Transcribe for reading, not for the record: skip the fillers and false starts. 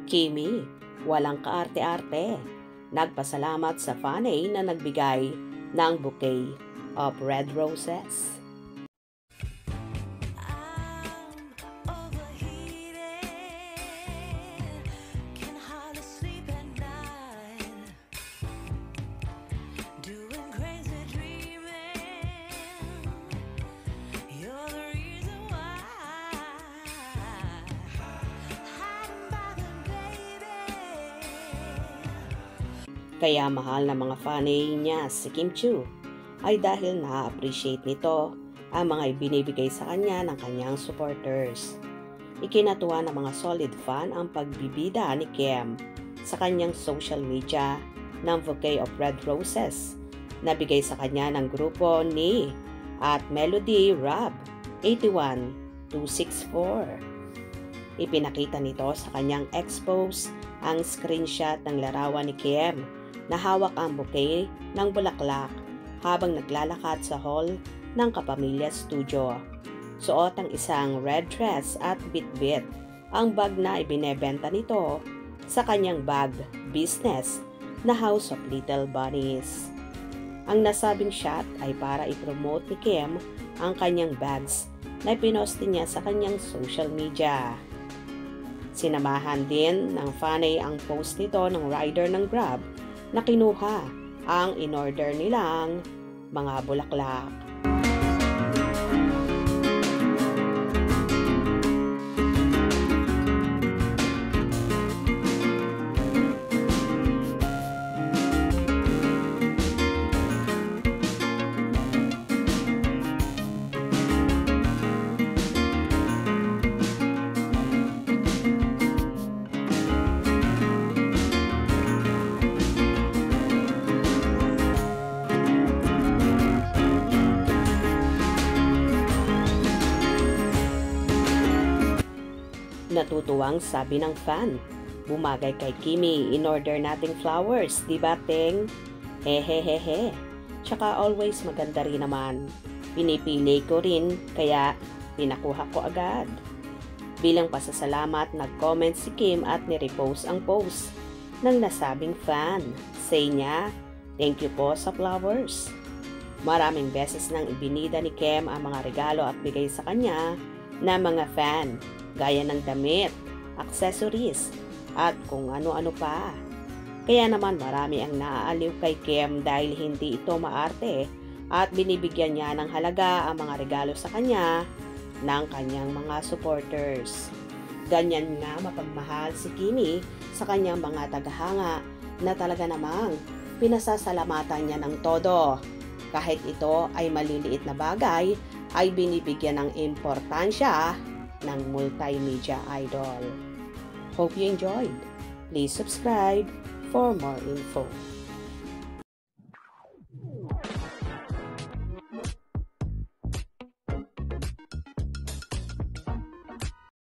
Kimi, walang kaarte-arte, nagpasalamat sa fanay na nagbigay ng bouquet of red roses. Kaya mahal na mga fanay niya si Kim Chiu ay dahil na-appreciate nito ang mga ibinibigay sa kanya ng kanyang supporters. Ikinatuwa ng mga solid fan ang pagbibida ni Kim sa kanyang social media ng bouquet of red roses na bigay sa kanya ng grupo ni at Melody Rab 81264. Ipinakita nito sa kanyang ex-post ang screenshot ng larawan ni Kim na hawak ang bouquet ng bulaklak habang naglalakad sa hall ng Kapamilya Studio. Suot ang isang red dress at bitbit ang bag na ibinebenta nito sa kanyang bag business na House of Little Bunnies. Ang nasabing shot ay para ipromote ni Kim ang kanyang bags na ipinoste niya sa kanyang social media. Sinamahan din ng fanay ang post nito ng rider ng Grab na kinuha ang in-order nilang mga bulaklak. Natutuwang sabi ng fan, "Bumagay kay Kimi, in-order nating flowers, di ba, Teng? Hehehehe. Tsaka always maganda rin naman. Pinipili ko rin, kaya pinakuha ko agad." Bilang pasasalamat, nag-comment si Kim at nirepost ang post ng nasabing fan. Say niya, "Thank you po sa flowers." Maraming beses nang ibinida ni Kim ang mga regalo at bigay sa kanya na mga fan, gaya ng damit, accessories, at kung ano-ano pa. Kaya naman marami ang naaaliw kay Kim dahil hindi ito maarte at binibigyan niya ng halaga ang mga regalo sa kanya ng kanyang mga supporters. Ganyan nga mapagmahal si Kimi sa kanyang mga tagahanga na talaga namang pinasasalamatan niya ng todo. Kahit ito ay maliliit na bagay, ay binibigyan ng importansya ng multimedia idol. Hope you enjoyed. Please subscribe for more info.